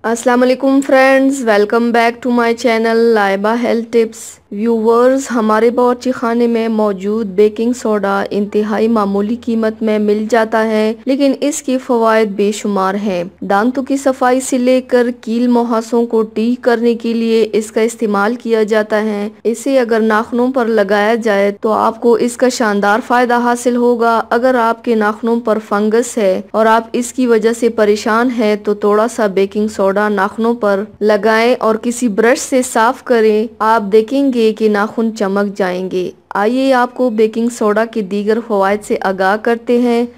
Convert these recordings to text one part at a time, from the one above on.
अस्सलाम वालेकुम friends, welcome back to my channel Laiba health tips. Viewers, हमारे बावर्ची खाने में मौजूद बेकिंग सोडा इंतहाई मामूली कीमत में मिल जाता है, लेकिन इसके फवायद बेशुमार हैं। दांतों की सफाई से लेकर कील मुहासों को ठीक करने के लिए इसका इस्तेमाल किया जाता है। इसे अगर नाखूनों पर लगाया जाए तो आपको इसका शानदार फायदा हासिल होगा। अगर आपके नाखूनों पर फंगस है और आप इसकी वजह से परेशान है तो थोड़ा सा बेकिंग सोडा नाखूनों पर लगाएं और किसी ब्रश से साफ करें। आप देखेंगे कि नाखून चमक जाएंगे। आइए आपको बेकिंग सोडा के दीगर फवायद से आगाह करते हैं।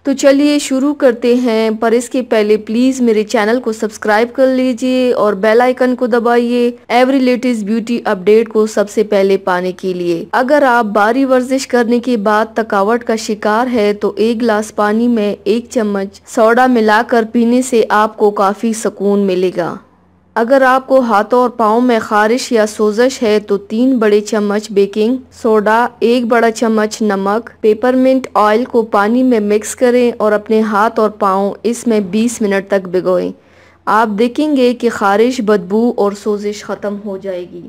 तो चलिए शुरू करते हैं, पर इसके पहले प्लीज मेरे चैनल को सब्सक्राइब कर लीजिए और बेल आइकन को दबाइए एवरी लेटेस्ट ब्यूटी अपडेट को सबसे पहले पाने के लिए। अगर आप भारी वर्जिश करने के बाद थकावट का शिकार है तो 1 गिलास पानी में 1 चम्मच सोडा मिलाकर पीने से आपको काफी सुकून मिलेगा। अगर आपको हाथों और पाँव में खारिश या सोजश है तो 3 बड़े चम्मच बेकिंग सोडा, 1 बड़ा चम्मच नमक, पेपरमिंट ऑयल को पानी में मिक्स करें और अपने हाथ और पाँव इसमें 20 मिनट तक भिगोएं। आप देखेंगे कि खारिश, बदबू और सोजिश ख़त्म हो जाएगी।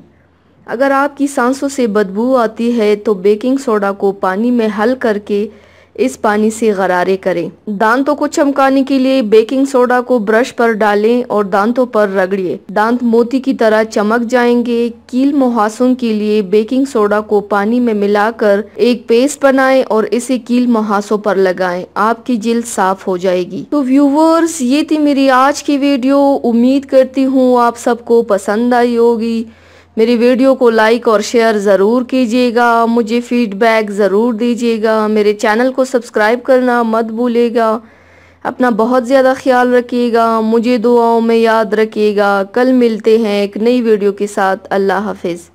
अगर आपकी सांसों से बदबू आती है तो बेकिंग सोडा को पानी में हल करके इस पानी से गरारे करें। दांतों को चमकाने के लिए बेकिंग सोडा को ब्रश पर डालें और दांतों पर रगड़िए। दांत मोती की तरह चमक जाएंगे। कील मुहासों के लिए बेकिंग सोडा को पानी में मिलाकर एक पेस्ट बनाएं और इसे कील मुहासों पर लगाएं। आपकी जिल्द साफ हो जाएगी। तो व्यूवर्स, ये थी मेरी आज की वीडियो। उम्मीद करती हूँ आप सबको पसंद आई होगी। मेरी वीडियो को लाइक और शेयर ज़रूर कीजिएगा। मुझे फीडबैक ज़रूर दीजिएगा। मेरे चैनल को सब्सक्राइब करना मत भूलिएगा। अपना बहुत ज़्यादा ख्याल रखिएगा। मुझे दुआओं में याद रखिएगा। कल मिलते हैं एक नई वीडियो के साथ। अल्लाह हाफिज़।